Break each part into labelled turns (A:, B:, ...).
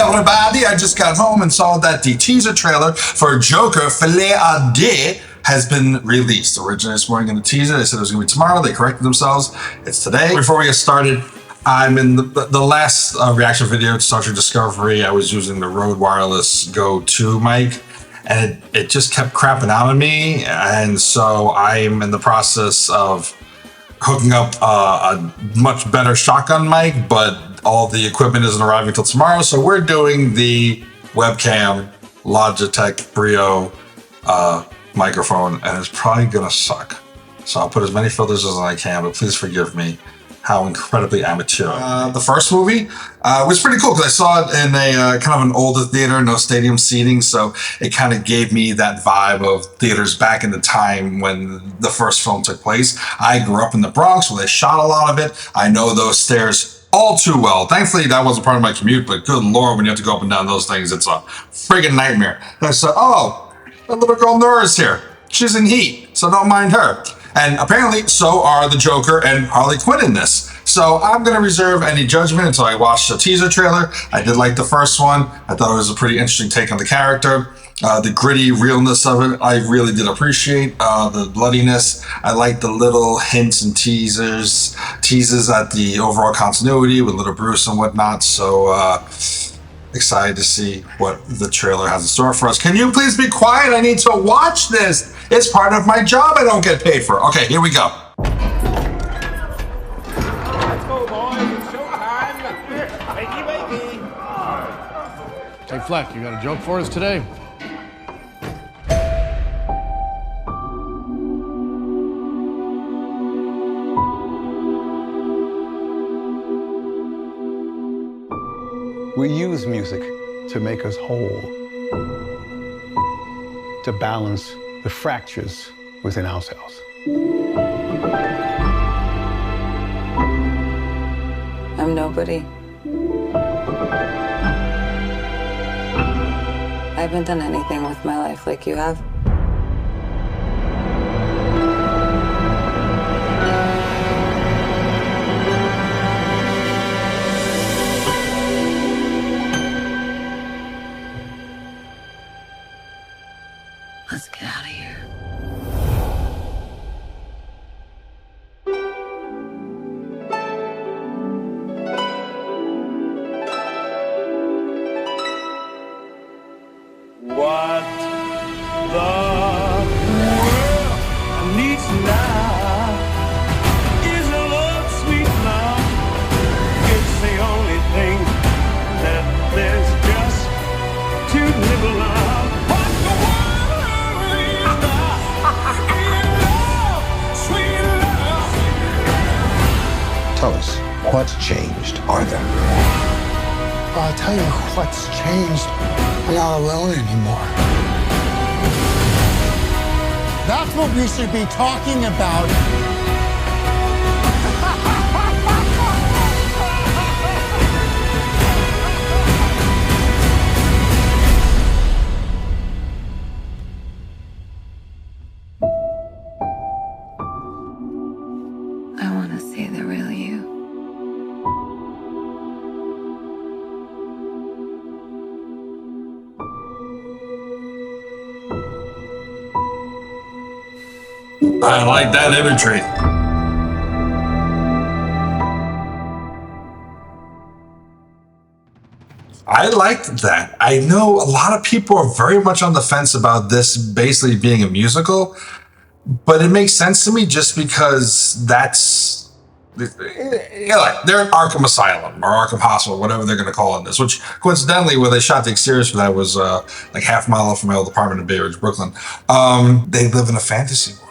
A: everybody, I just got home and saw that the teaser trailer for Joker Folie has been released. Originally this morning in the teaser, they said it was going to be tomorrow. They corrected themselves. It's today. Before we get started, I'm in the last reaction video to Star Trek Discovery. I was using the Rode Wireless Go 2 mic, and it just kept crapping out on me. And so I'm in the process of hooking up a much better shotgun mic, but all the equipment isn't arriving until tomorrow. So we're doing the webcam Logitech Brio microphone, and it's probably gonna suck. So I'll put as many filters as I can, but please forgive me how incredibly amateur. The first movie was pretty cool because I saw it in a kind of an older theater, no stadium seating, so it kind of gave me that vibe of theaters back in the time when the first film took place. I grew up in the Bronx where they shot a lot of it. I know those stairs all too well. Thankfully, that wasn't part of my commute, but good Lord, when you have to go up and down those things, it's a friggin' nightmare. And I said, oh, that little girl Nora's here. She's in heat, so don't mind her. And apparently, so are the Joker and Harley Quinn in this. So I'm going to reserve any judgment until I watch the teaser trailer. I did like the first one. I thought it was a pretty interesting take on the character. The gritty realness of it, I really did appreciate. The bloodiness, I like the little hints and teases at the overall continuity with little Bruce and whatnot. So excited to see what the trailer has in store for us. Can you please be quiet? I need to watch this. It's part of my job I don't get paid for. Okay, here we go.
B: Let's go, boys. It's showtime. Wakey, wakey.
C: Hey, Fleck, you got a joke for us today?
D: We use music to make us whole, to balance the fractures within ourselves.
E: I'm nobody. I haven't done anything with my life like you have. Let's get out of here.
B: What the world needs now is a love, sweet love. It's the only thing that there's just to nibble on. What the world needs now is love, sweet love.
F: Tell us, what's changed, Arthur?
G: I'll tell you what's changed. I'm not alone anymore. That's what we should be talking about.
E: I want to see the real you.
A: I like that imagery. I liked that. I know a lot of people are very much on the fence about this basically being a musical, but it makes sense to me just because that's, they're in Arkham Asylum or Arkham Hospital, whatever they're going to call it this, which coincidentally, where they shot the exteriors for that was like half a mile off from my old apartment in Bay Ridge, Brooklyn. They live in a fantasy world.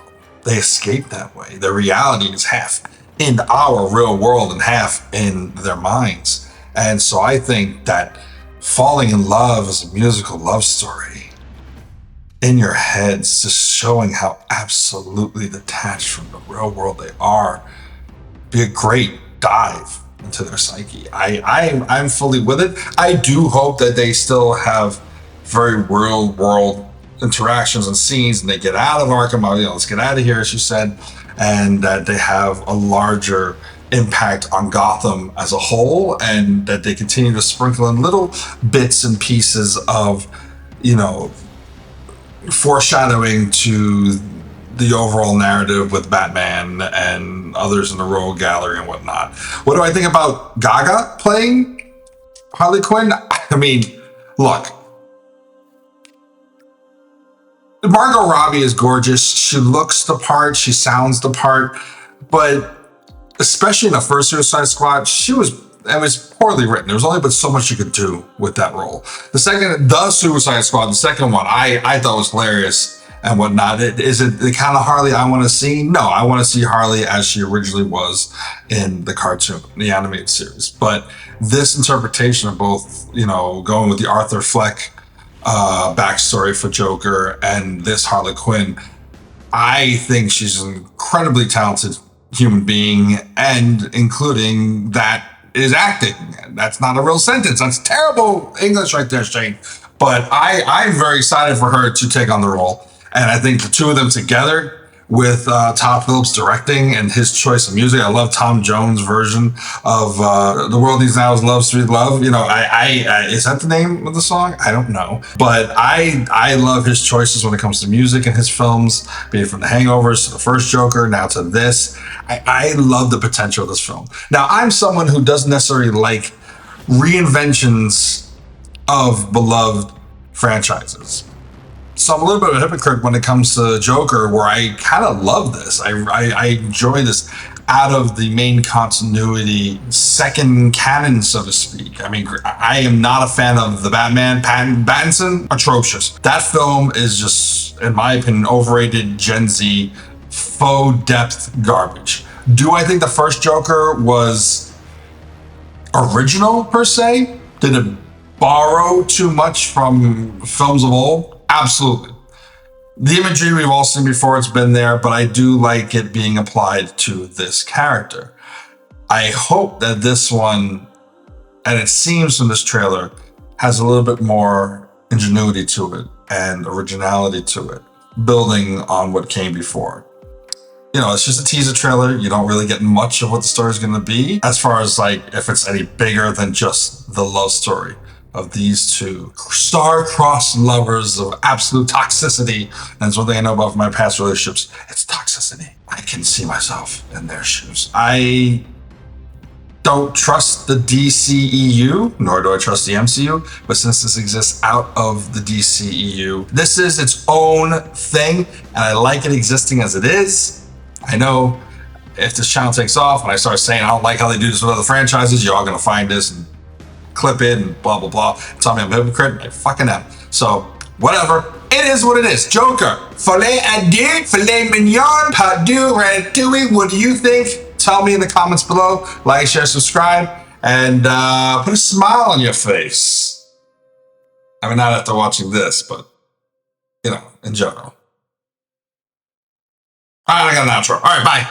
A: They escape that way. Their reality is half in our real world and half in their minds. And so I think that falling in love is a musical love story in your heads, just showing how absolutely detached from the real world they are. Be a great dive into their psyche. I'm fully with it. I do hope that they still have very real world interactions and scenes, and they get out of Arkham. Let's get out of here, as you said, and that they have a larger impact on Gotham as a whole, and that they continue to sprinkle in little bits and pieces of, you know, foreshadowing to the overall narrative with Batman and others in the Rogue Gallery and whatnot. What do I think about Gaga playing Harley Quinn? I mean, look, Margot Robbie is gorgeous. She looks the part. She sounds the part. But especially in the first Suicide Squad, it was poorly written. There was only but so much you could do with that role. The Suicide Squad, the second one, I thought was hilarious and whatnot. Is it the kind of Harley I want to see? No, I want to see Harley as she originally was in the cartoon, the animated series. But this interpretation of both, you know, going with the Arthur Fleck backstory for Joker and this Harley Quinn, I think she's an incredibly talented human being, and including that is acting. That's not a real sentence. That's terrible English right there, Shane. But I'm very excited for her to take on the role. And I think the two of them together with Todd Phillips directing and his choice of music. I love Tom Jones' version of The World Needs Now is Love, Sweet Love. You know, I is that the name of the song? I don't know. But I love his choices when it comes to music in his films, be it from The Hangovers to the first Joker, now to this. I love the potential of this film. Now, I'm someone who doesn't necessarily like reinventions of beloved franchises. So I'm a little bit of a hypocrite when it comes to Joker, where I kind of love this. I enjoy this out of the main continuity, second canon, so to speak. I mean, I am not a fan of the Batman. Pattinson, atrocious. That film is just, in my opinion, overrated Gen Z, faux depth garbage. Do I think the first Joker was original per se? Did it borrow too much from films of old? Absolutely. The imagery we've all seen before, it's been there, but I do like it being applied to this character. I hope that this one, and it seems from this trailer, has a little bit more ingenuity to it and originality to it, building on what came before. You know, it's just a teaser trailer. You don't really get much of what the story is going to be, as far as like if it's any bigger than just the love story of these two star-crossed lovers of absolute toxicity. And that's one thing I know about from my past relationships. It's toxicity. I can see myself in their shoes. I don't trust the DCEU, nor do I trust the MCU. But since this exists out of the DCEU, this is its own thing, and I like it existing as it is. I know if this channel takes off and I start saying I don't like how they do this with other franchises, you're all gonna find this and clip it and blah, blah, blah. Tell me I'm a hypocrite. I fucking am. So, whatever. It is what it is. Joker. Folie à deux, filet mignon, pardon, ratatouille. What do you think? Tell me in the comments below. Like, share, subscribe, and put a smile on your face. I mean, not after watching this, but, you know, in general. All right, I got an outro. All right, bye.